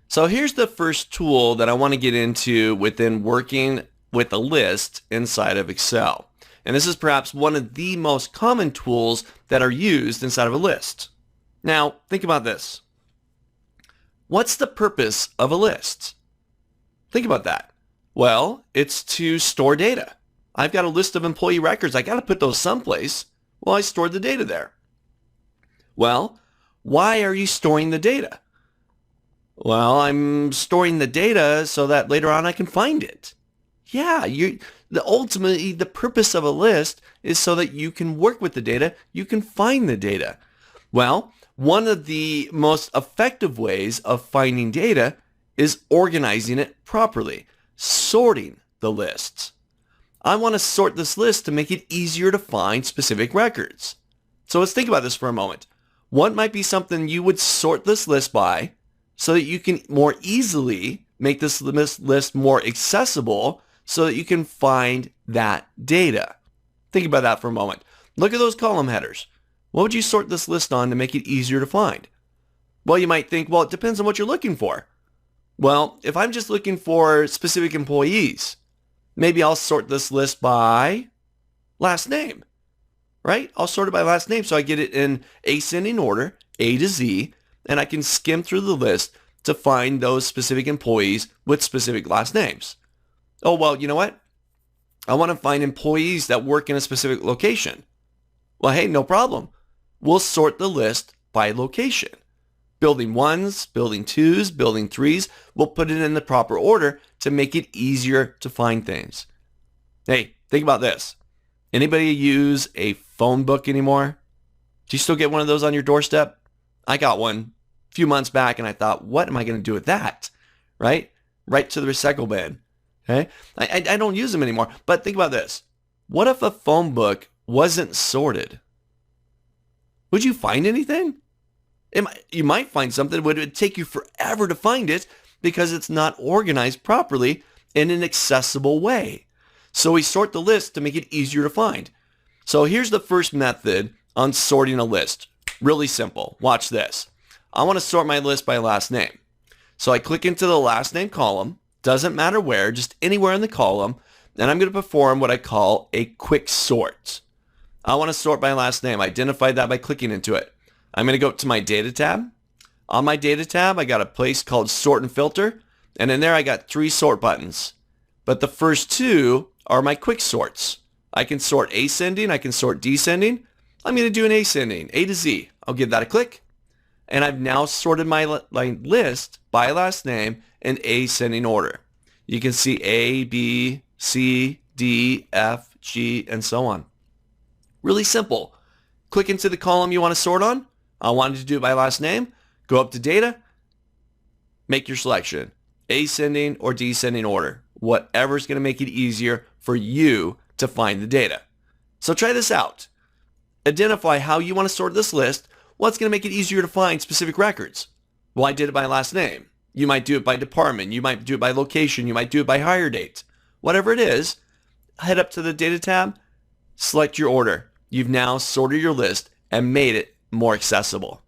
So here's the first tool that I want to get into within working with a list inside of Excel. And this is perhaps one of the most common tools that are used inside of a list. Now, think about this. What's the purpose of a list? Think about that. Well, it's to store data. I've got a list of employee records. I got to put those someplace. Well, I stored the data there. Well, why are you storing the data? Well, I'm storing the data so that later on I can find it. Yeah, ultimately the purpose of a list is so that you can work with the data, you can find the data. Well, one of the most effective ways of finding data is organizing it properly, sorting the lists. I want to sort this list to make it easier to find specific records. So let's think about this for a moment. What might be something you would sort this list by so that you can more easily make this list more accessible so that you can find that data? Think about that for a moment. Look at those column headers. What would you sort this list on to make it easier to find? Well, you might think, well, it depends on what you're looking for. Well, if I'm just looking for specific employees, maybe I'll sort this list by last name, right? I'll sort it by last name so I get it in ascending order, A to Z, and I can skim through the list to find those specific employees with specific last names. Oh, well, you know what? I want to find employees that work in a specific location. Well, hey, no problem. We'll sort the list by location. Building 1s, building 2s, building 3s, we'll put it in the proper order to make it easier to find things. Hey, think about this. Anybody use a phone book anymore? Do you still get one of those on your doorstep? I got one a few months back and I thought, what am I going to do with that? Right to the recycle bin. Okay? I don't use them anymore. But think about this. What if a phone book wasn't sorted? Would you find anything? You might find something, but it would take you forever to find it because it's not organized properly in an accessible way. So we sort the list to make it easier to find. So here's the first method on sorting a list. Really simple. Watch this. I want to sort my list by last name. So I click into the last name column. Doesn't matter where, just anywhere in the column. And I'm going to perform what I call a quick sort. I want to sort by last name. I identified that by clicking into it. I'm going to go to my data tab. On my data tab, I got a place called sort and filter. And in there, I got 3 sort buttons. But the first 2 are my quick sorts. I can sort ascending. I can sort descending. I'm going to do an ascending, A to Z. I'll give that a click. And I've now sorted my list by last name in ascending order. You can see A, B, C, D, F, G, and so on. Really simple. Click into the column you want to sort on. I wanted to do it by last name. Go up to data. Make your selection. Ascending or descending order. Whatever's going to make it easier for you to find the data. So try this out. Identify how you want to sort this list. What's going to make it easier to find specific records? Well, I did it by last name. You might do it by department. You might do it by location. You might do it by hire date. Whatever it is, head up to the data tab, select your order. You've now sorted your list and made it more accessible.